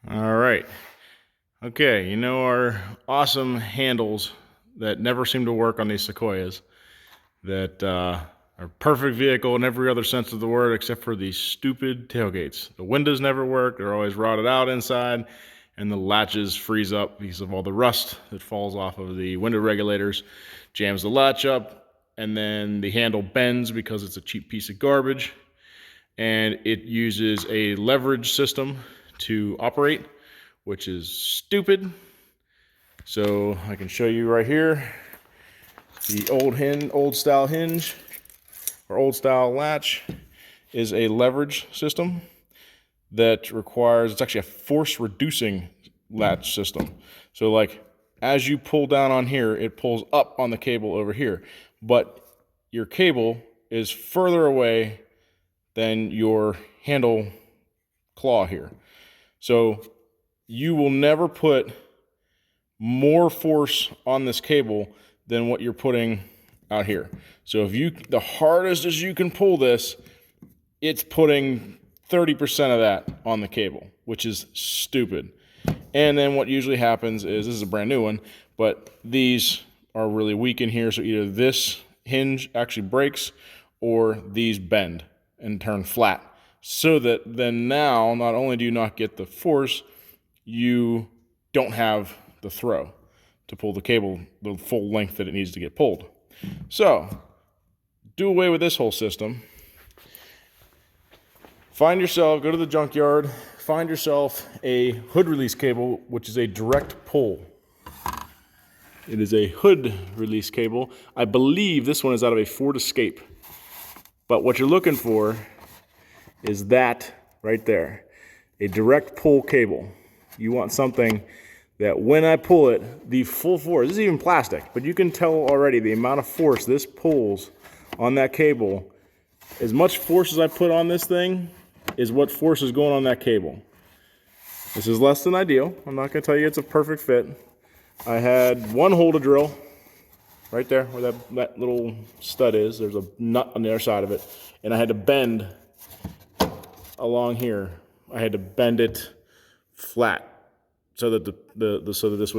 All right. Okay, you know our awesome handles that never seem to work on these Sequoias that are perfect vehicle in every other sense of the word except for these stupid tailgates. The windows never work, they're always rotted out inside, and the latches freeze up because of all the rust that falls off of the window regulators, jams the latch up, and then the handle bends because it's a cheap piece of garbage, and it uses a leverage system to operate, which is stupid. So I can show you right here, the old style hinge or old style latch is a leverage system that requires, it's actually a force reducing latch system. So like as you pull down on here, it pulls up on the cable over here, but your cable is further away than your handle claw here. So you will never put more force on this cable than what you're putting out here. So if you, the hardest as you can pull this, it's putting 30% of that on the cable, which is stupid. And then what usually happens is, this is a brand new one, but these are really weak in here. So either this hinge actually breaks or these bend and turn flat. So that then now, not only do you not get the force, you don't have the throw to pull the cable the full length that it needs to get pulled. So, do away with this whole system. Find yourself, go to the junkyard, find yourself a hood release cable, which is a direct pull. It is a hood release cable. I believe this one is out of a Ford Escape. But what you're looking for is that right there, a direct pull cable. You want something that when I pull it, the full force, this is even plastic, but you can tell already the amount of force this pulls on that cable. As much force as I put on this thing is what force is going on that cable. This is less than ideal. I'm not gonna tell you it's a perfect fit. I had one hole to drill right there where that little stud is. There's a nut on the other side of it, and I had to bend along here. I had to bend it flat so that so that this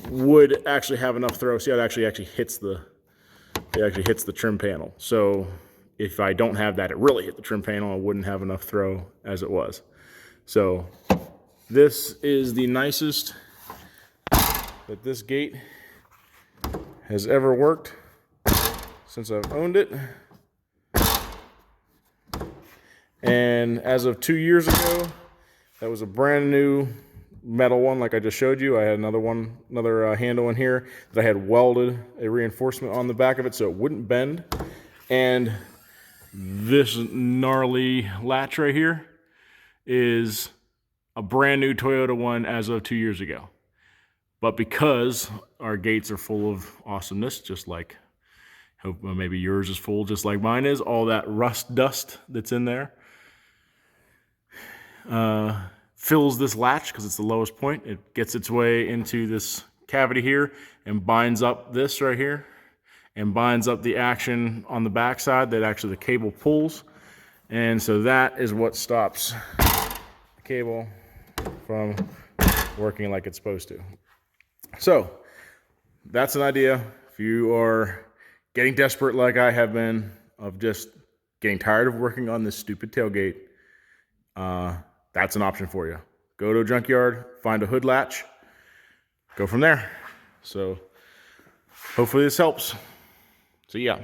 would actually have enough throw. See how it actually hits the trim panel. So if I don't have that, it really hit the trim panel. I wouldn't have enough throw as it was. So this is the nicest that this gate has ever worked since I've owned it. And as of 2 years ago, that was a brand new metal one like I just showed you. I had another handle in here that I had welded a reinforcement on the back of it so it wouldn't bend. And this gnarly latch right here is a brand new Toyota one as of 2 years ago. But because our gates are full of awesomeness, just like, hope maybe yours is full just like mine is, all that rust dust that's in there fills this latch because it's the lowest point. It gets its way into this cavity here and binds up this right here and binds up the action on the back side that actually the cable pulls. And so that is what stops the cable from working like it's supposed to. So that's an idea. If you are getting desperate like I have been of just getting tired of working on this stupid tailgate, that's an option for you. Go to a junkyard, find a hood latch, go from there. So hopefully this helps. So yeah.